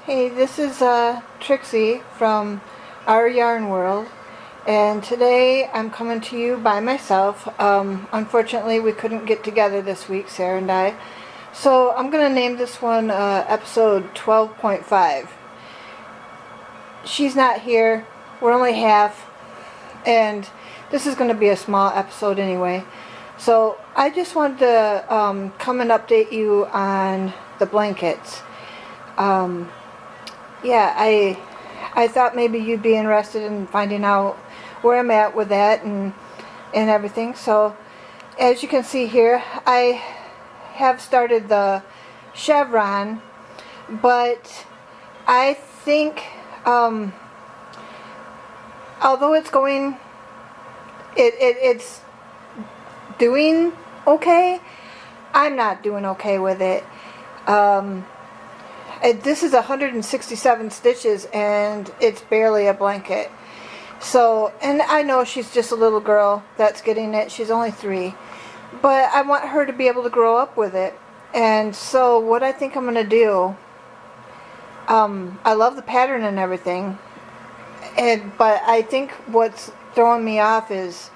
Hey, this is Trixie from our Yarn World, and today I'm coming to you by myself. Unfortunately, we couldn't get together this week, Sarah and I, so I'm going to name this one episode 12.5. She's not here, we're only half, and this is going to be a small episode anyway. So I just wanted to come and update you on the blankets. Yeah, I thought maybe you'd be interested in finding out where I'm at with that and everything. So as you can see here, I have started the chevron, but I think although it's going, it's doing okay, I'm not doing okay with it. This is 167 stitches and it's barely a blanket. So, and I know she's just a little girl that's getting it. She's only 3. But I want her to be able to grow up with it. And so what I think I'm going to do, I love the pattern and everything. But I think what's throwing me off is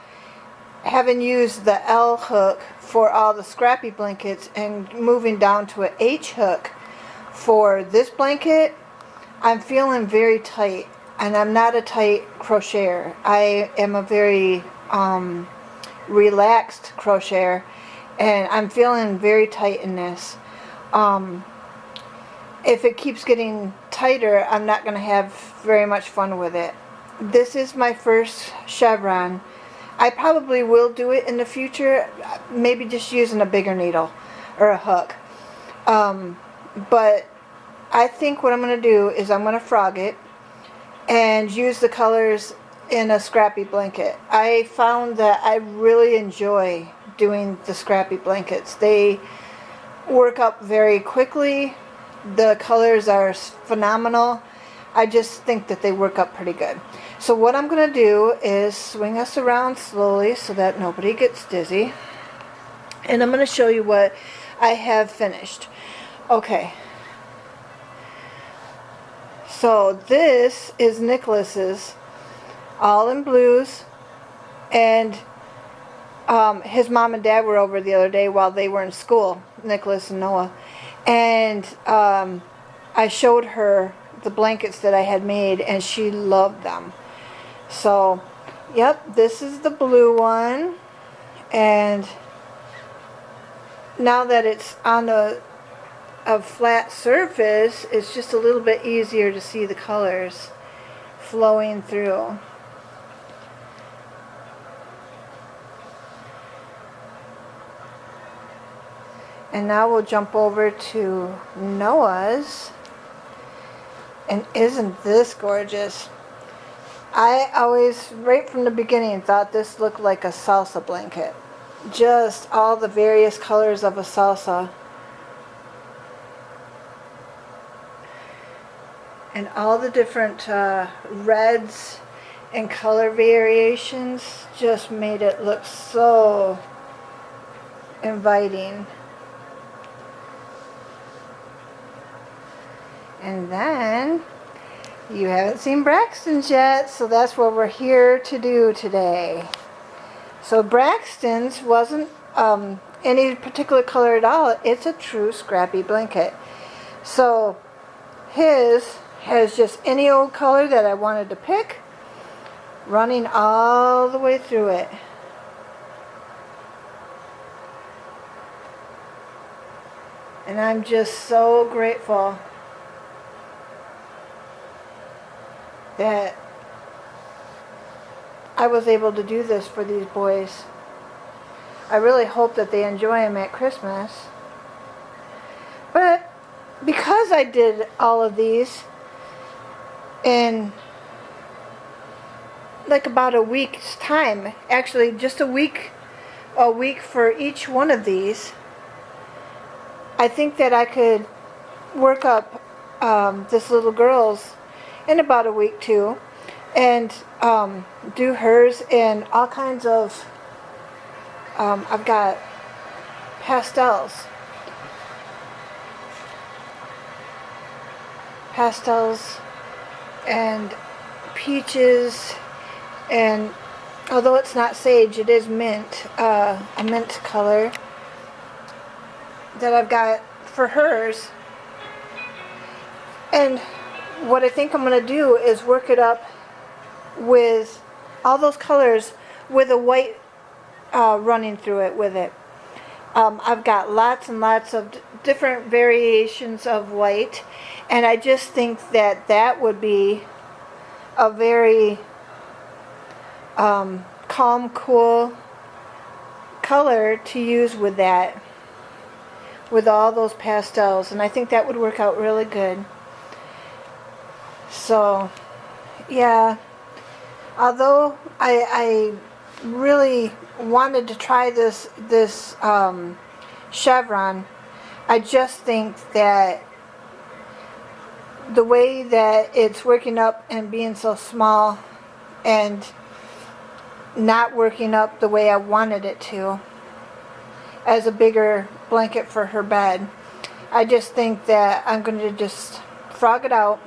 having used the L hook for all the scrappy blankets and moving down to an H hook for this blanket. I'm feeling very tight, and I'm not a tight crocheter. I am a very relaxed crocheter, and I'm feeling very tight in this. If it keeps getting tighter, I'm not going to have very much fun with it. This is my first chevron. I probably will do it in the future, maybe just using a bigger needle or a hook. But I think what I'm going to do is I'm going to frog it and use the colors in a scrappy blanket. I found that I really enjoy doing the scrappy blankets. They work up very quickly. The colors are phenomenal. I just think that they work up pretty good. So what I'm going to do is swing us around slowly so that nobody gets dizzy. And I'm going to show you what I have finished. Okay. So this is Nicholas's, all in blues, and his mom and dad were over the other day while they were in school, Nicholas and Noah, and I showed her the blankets that I had made, and she loved them. So, yep, this is the blue one, and now that it's on a flat surface, it's just a little bit easier to see the colors flowing through. And now we'll jump over to Noah's. And isn't this gorgeous? I always, right from the beginning, thought this looked like a salsa blanket. Just all the various colors of a salsa. And all the different reds and color variations just made it look so inviting. And then, you haven't seen Braxton's yet, so that's what we're here to do today. So Braxton's wasn't any particular color at all. It's a true scrappy blanket. So his has just any old color that I wanted to pick, running all the way through it. And I'm just so grateful that I was able to do this for these boys. I really hope that they enjoy them at Christmas. But because I did all of these in like about a week's time, actually just a week for each one of these, I think that I could work up this little girl's in about a week too, and do hers in all kinds of I've got pastels. pastels and peaches, and although it's not sage, it is mint, a mint color that I've got for hers. And what I think I'm going to do is work it up with all those colors with a white running through it with it. I've got lots and lots of different variations of white, and I just think that that would be a very calm, cool color to use with that, with all those pastels, and I think that would work out really good. So yeah, although I really wanted to try this chevron, I just think that the way that it's working up and being so small and not working up the way I wanted it to as a bigger blanket for her bed, I just think that I'm going to just frog it out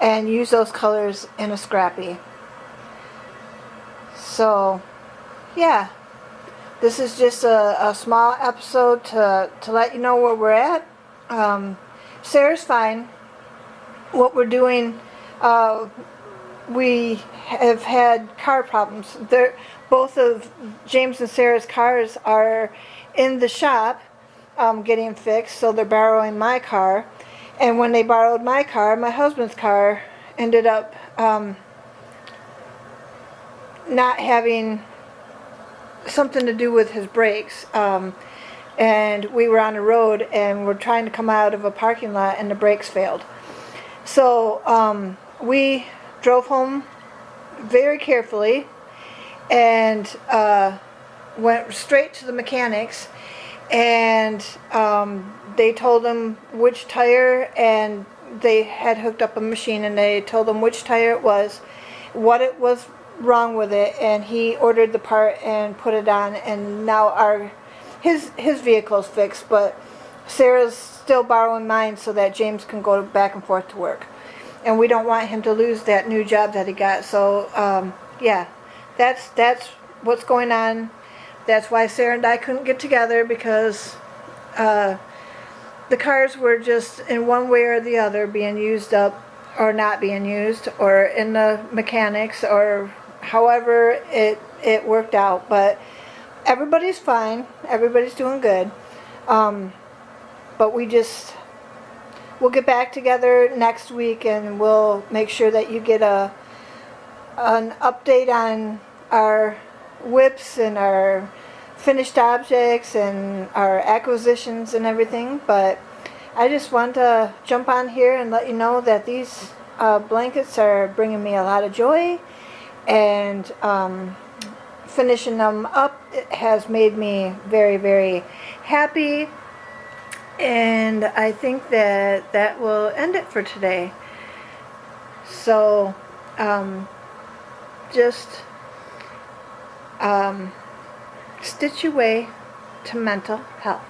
and use those colors in a scrappy. So yeah, this is just a small episode to let you know where we're at. Sarah's fine. What we're doing, we have had car problems. Both of James and Sarah's cars are in the shop getting fixed, so they're borrowing my car. And when they borrowed my car, my husband's car ended up not having something to do with his brakes. And we were on the road and we're trying to come out of a parking lot and the brakes failed. So we drove home very carefully and went straight to the mechanics, and they told them which tire, and they had hooked up a machine, and they told them which tire it was, what it was wrong with it, and he ordered the part and put it on, and now his vehicle's fixed, but Sarah's still borrowing mine so that James can go back and forth to work, and we don't want him to lose that new job that he got. So yeah, that's what's going on. That's why Sarah and I couldn't get together, because the cars were just in one way or the other being used up or not being used, or in the mechanics, or however it worked out. But everybody's fine. Everybody's doing good. But we'll get back together next week, and we'll make sure that you get an update on our whips and our finished objects and our acquisitions and everything. But I just want to jump on here and let you know that these blankets are bringing me a lot of joy, and finishing them up, it has made me very, very happy. And I think that will end it for today. So just stitch your way to mental health.